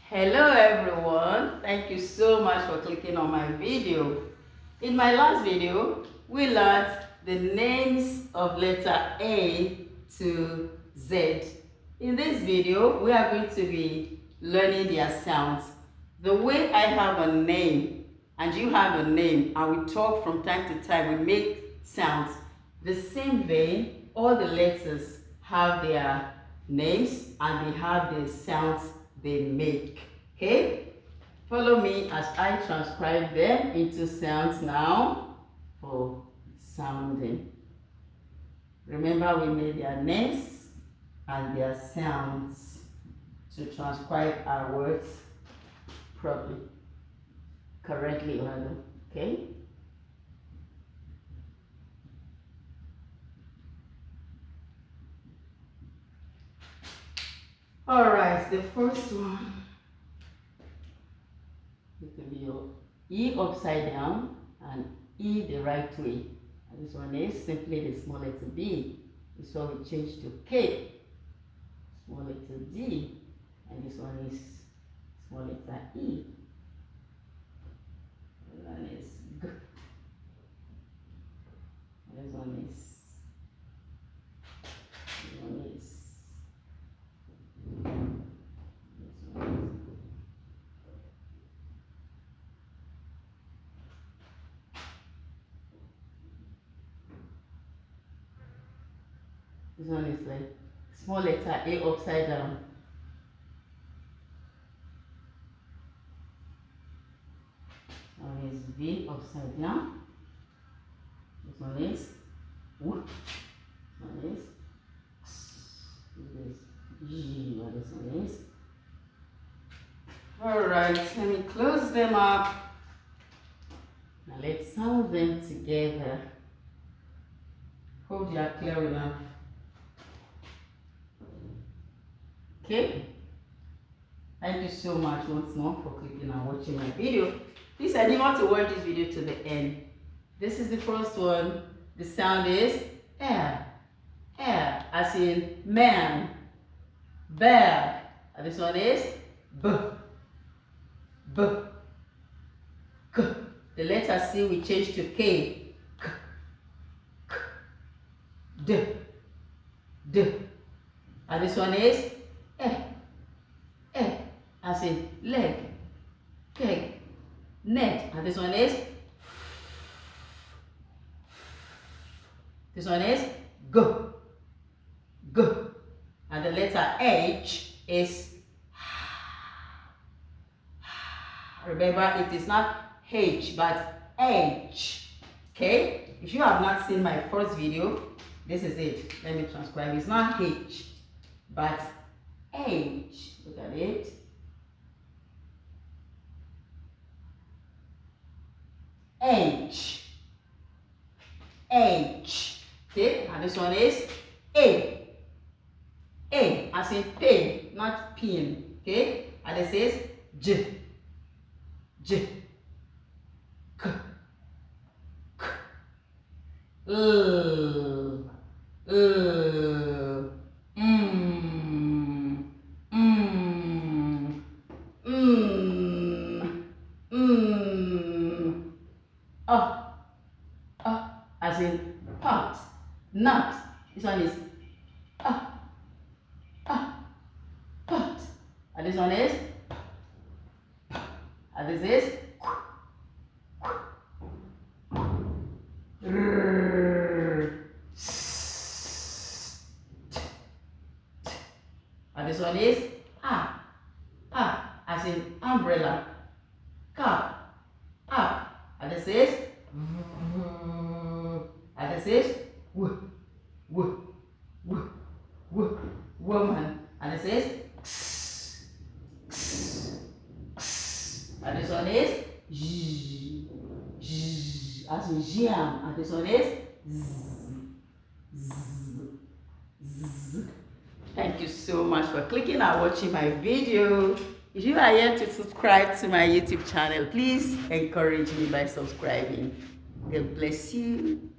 Hello everyone, thank you so much for clicking on my video. In my last video, we learned the names of letter A to Z. In this video, we are going to be learning their sounds. The way I have a name and you have a name and we talk from time to time, we make sounds. The same vein, all the letters have their names and they have the sounds they make. Okay, follow me as I transcribe them into sounds now for sounding. Remember, we made their names and their sounds to transcribe our words properly, correctly rather. Okay. All right, the first one. It will be your E upside down and E the right way. And this one is simply the small letter B. This one we change to K. Small letter D. And this one is small letter E. This one is G. And this one is This one is like small letter A upside down. This one is V upside down. This one is W. This one is X. This is G. What this one is. Alright, let me close them up. Now let's sound them together. Hope you are clear enough. Okay, thank you so much once more for clicking and watching my video. Please, I didn't want to watch this video to the end. This is the first one. The sound is air, as in man, bag. And this one is b, k. The letter C we change to K, d. And this one is as in leg, peg, neck. And this one is go. And the letter H is remember, it is not H but H. Okay, if you have not seen my first video, this is it. Let me transcribe. It's not H but H. Look at it. H. Okay, and this one is A. As in pin, not pin. Okay, and this is J. K. As in pot, nut. This one is pot. And this one is and this is and this one is as in umbrella, cup, up. And this is woman. And this is and this one is as in jam. And this one is Thank you so much for clicking and watching my video. If you are yet to subscribe to my YouTube channel, please encourage me by subscribing. God bless you.